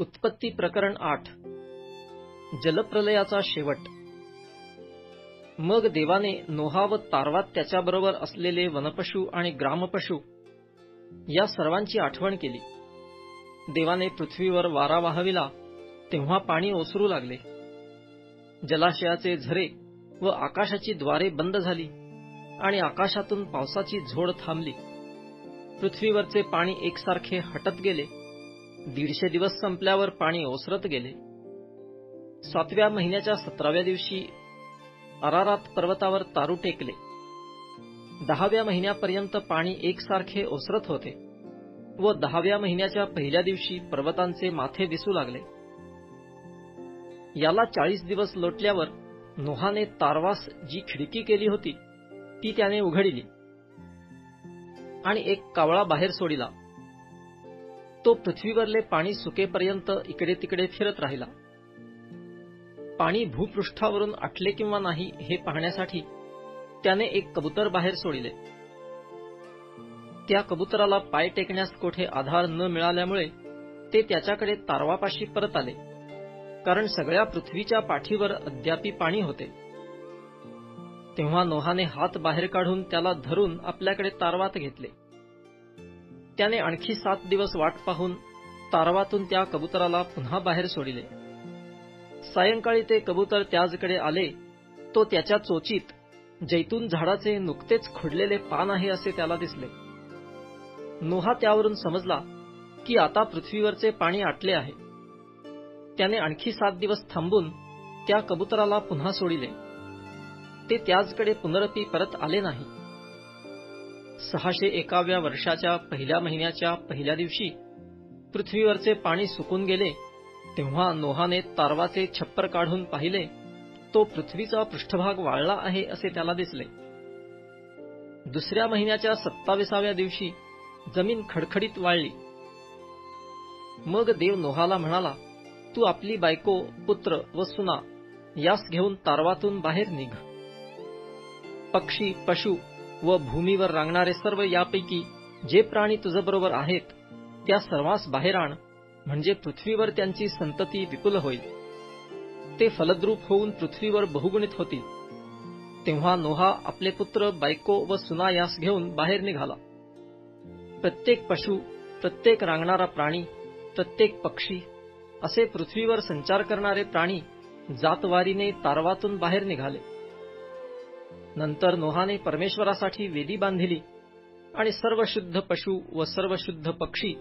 उत्पत्ती प्रकरण 8. जलप्रलयाचा शेवट. मग देवाने नोहा व तारवात त्याच्याबरोबर असलेले वनपशु आणि ग्रामपशु या सर्वांची आठवण केली. देवाने पृथ्वीवर वारा वाहविला तेव्हा पाणी ओसरू लागले. जलाशयाचे झरे व आकाशाची द्वारे बंद झाली आणि आकाशातून पावसाची झोड थांबली. पृथ्वीवरचे पाणी एकसारखे हटत गेले. 150 दिवस संपल्यावर पाणी ओसरत गेले. 7व्या महिन्याच्या 17व्या दिवशी अरारात पर्वतावर तारू टेकले. 10व्या महिन्यापर्यंत पाणी एकसारखे ओसरत होते व 10व्या महिन्याच्या पहिल्या दिवशी पर्वतांचे माथे दिसू लागले. याला 40 दिवस लोटल्यावर नोहाने तारवास जी खिडकी केली होती ती त्याने उघडली आणि एक कावळा बाहेर सोडिला. तो पृथ्वीवरले पाणी सुकेपर्यंत इकडे तिकडे फिरत राहिला. पाणी भूपृष्ठावरून आटले किंवा नाही हे पाहण्यासाठी त्याने एक कबूतर बाहेर सोडिले. त्या कबुतराला पाय टेकण्यास कोठे आधार न मिळाल्यामुळे ते त्याच्याकडे तारवापाशी परत आले, कारण सगळ्या पृथ्वीच्या पाठीवर अद्यापी पाणी होते. तेव्हा नोहाने हात बाहेर काढून त्याला धरून आपल्याकडे तारवात घेतले. त्याने आणखी 7 दिवस वाट पाहून तारवातून त्या कबुतराला पुन्हा बाहेर सोडिले. सायंकाळी ते कबूतर त्याचकडे आले. तो त्याच्या चोचीत जैतून झाडाचे नुकतेच खुडलेले पान आहे असे त्याला दिसले. नोहा त्यावरून समजला की आता पृथ्वीवरचे पाणी आटले आहे. त्याने आणखी 7 दिवस थांबून त्या कबुतराला पुन्हा सोडिले. ते त्याचकडे पुनरपी परत आले नाही. 601व्या वर्षाच्या पहिल्या महिन्याच्या पहिल्या दिवशी पृथ्वीवरचे पाणी सुकून गेले. तेव्हा नोहाने तारवाचे छप्पर काढून पाहिले. तो पृथ्वीचा पृष्ठभाग वाळला आहे असे त्याला दिसले. दुसऱ्या महिन्याच्या 27व्या दिवशी जमीन खडखडीत वाळली. मग देव नोहाला म्हणाला, तू आपली बायको, पुत्र व सुना यास घेऊन तारवातून बाहेर निघ. पक्षी, पशु व भूमीवर रांगणारे सर्व यापैकी जे प्राणी तुझ्याबरोबर आहेत त्या सर्वांस बाहेर आण, म्हणजे पृथ्वीवर त्यांची संतती विपुल होईल. ते फलद्रूप होऊन पृथ्वीवर बहुगुणित होतील. तेव्हा नोहा आपले पुत्र, बायको व सुना यास घेऊन बाहेर निघाला. प्रत्येक पशु, प्रत्येक रांगणारा प्राणी, प्रत्येक पक्षी असे पृथ्वीवर संचार करणारे प्राणी जातवारीने तारवातून बाहेर निघाले. नंतर नोहाने परमेश्वरासाठी वेदी बांधिली आणि सर्व शुद्ध पशु व सर्व शुद्ध पक्षी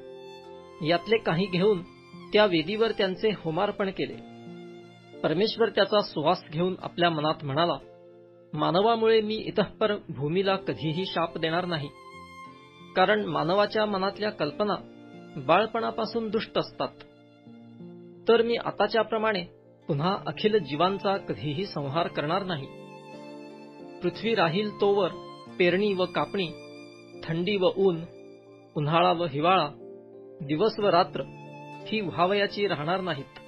यातले काही घेऊन त्या वेदीवर त्यांचे होमार्पण केले. परमेश्वर त्याचा सुवास घेऊन आपल्या मनात म्हणाला, मानवामुळे मी इतःपर भूमीला कधीही शाप देणार नाही, कारण मानवाच्या मनातल्या कल्पना बाळपणापासून दुष्ट असतात. तर मी आताच्याप्रमाणे पुन्हा अखिल जीवांचा कधीही संहार करणार नाही. पृथ्वी राहील तोवर पेरणी व कापणी, थंडी व ऊन, उन्हाळा व हिवाळा, दिवस व रात्र ही व्हावयाची राहणार नाहीत.